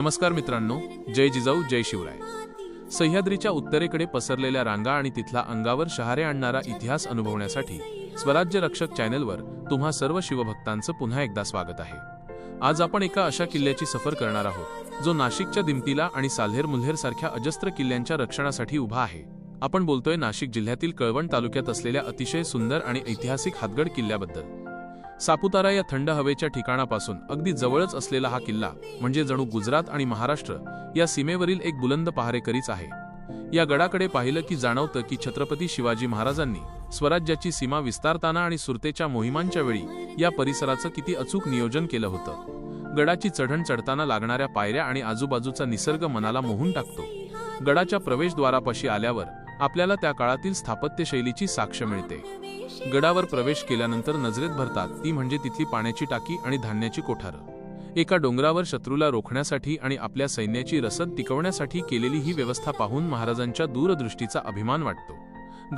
नमस्कार मित्रांनो, जय जिजाऊ जय शिवराय। सह्याद्रीच्या उत्तरेकडे पसरलेल्या रांगा आणि तिथला अंगावर शहारे आणणारा इतिहास अनुभवण्यासाठी स्वराज्य रक्षक चॅनलवर तुम्हा सर्व शिवभक्तांचं पुन्हा एकदा स्वागत आहे। आज आपण एका अशा किल्ल्याची सफर करणार आहोत जो नाशिकच्या दिमतीला आणि साल्हेर मुल्हेर सारख्या अजस्त्र किल्ल्यांच्या रक्षणासाठी उभा आहे। आपण बोलतोय नाशिक जिल्ह्यातील कळवण तालुक्यात असलेल्या अतिशय सुंदर आणि ऐतिहासिक हातगड किल्ल्याबद्दल। सापुतारा या थंड हवेच्या ठिकाणापासून अगदी जवळच असलेला हा किल्ला म्हणजे जणू गुजरात आणि महाराष्ट्र या सीमेवरील एक बुलंद पहारेकरीच आहे। या गडाकडे पाहिलं की जाणवतं की छत्रपती शिवाजी महाराजांनी स्वराज्याची सीमा विस्तारताना आणि सुरतेच्या मोहिमांच्या वेळी या परिसराचं किती अचूक नियोजन केलं होतं। गडाची चढण चढताना लागणाऱ्या पायऱ्या आणि आजूबाजूचा निसर्ग मनाला मोहून टाकतो। गडाच्या प्रवेशद्वारापाशी आल्यावर आपल्याला त्या काळातील स्थापत्यशैलीची साक्ष मिळते। गडावर प्रवेश केल्यानंतर नजरेत भरतात ती म्हणजे तिथली पाण्याची टाकी आणि धान्याची कोठारं। एका डोंगरावर शत्रूला रोखण्यासाठी आणि आपल्या सैन्याची रसद टिकवण्यासाठी केलेली ही व्यवस्था पाहून महाराजांच्या दूरदृष्टीचा अभिमान वाटतो।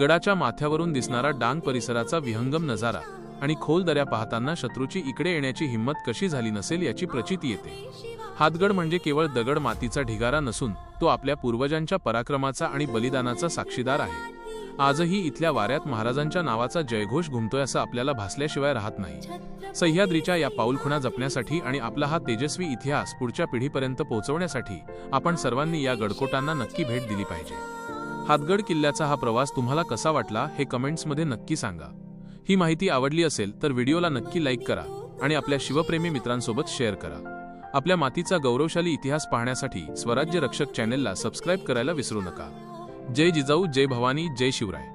गडाच्या माथ्यावरून दिसणारा डांग परिसराचा विहंगम नजारा आणि खोल दऱ्या पाहताना शत्रूची इकडे येण्याची हिंमत कशी झाली नसेल याची प्रचिती येते। हातगड म्हणजे केवळ दगड मातीचा ढिगारा नसून तो आपल्या पूर्वजांच्या पराक्रमाचा आणि बलिदानाचा साक्षीदार आहे। आजही इथल्या वाऱ्यात महाराजांच्या नावाचा जयघोष घुमतोय असं आपल्याला भासल्याशिवाय राहत नाही। सह्याद्रीच्या या पाऊलखुणा जपण्यासाठी आणि आपला हा तेजस्वी इतिहास पुढच्या पिढीपर्यंत पोहोचवण्यासाठी आपण सर्वांनी या गडकोटांना नक्की भेट दिली पाहिजे। हातगड किल्ल्याचा हा प्रवास तुम्हाला कसा वाटला हे कमेंट्समध्ये नक्की सांगा। ही माहिती आवडली असेल तर व्हिडिओला नक्की लाईक करा आणि आपल्या शिवप्रेमी मित्रांसोबत शेअर करा। आपल्या मातीचा गौरवशाली इतिहास पाहण्यासाठी स्वराज्य रक्षक चॅनेलला सबस्क्राईब करायला विसरू नका। जय जिजाऊ जय भवानी जय शिवराय।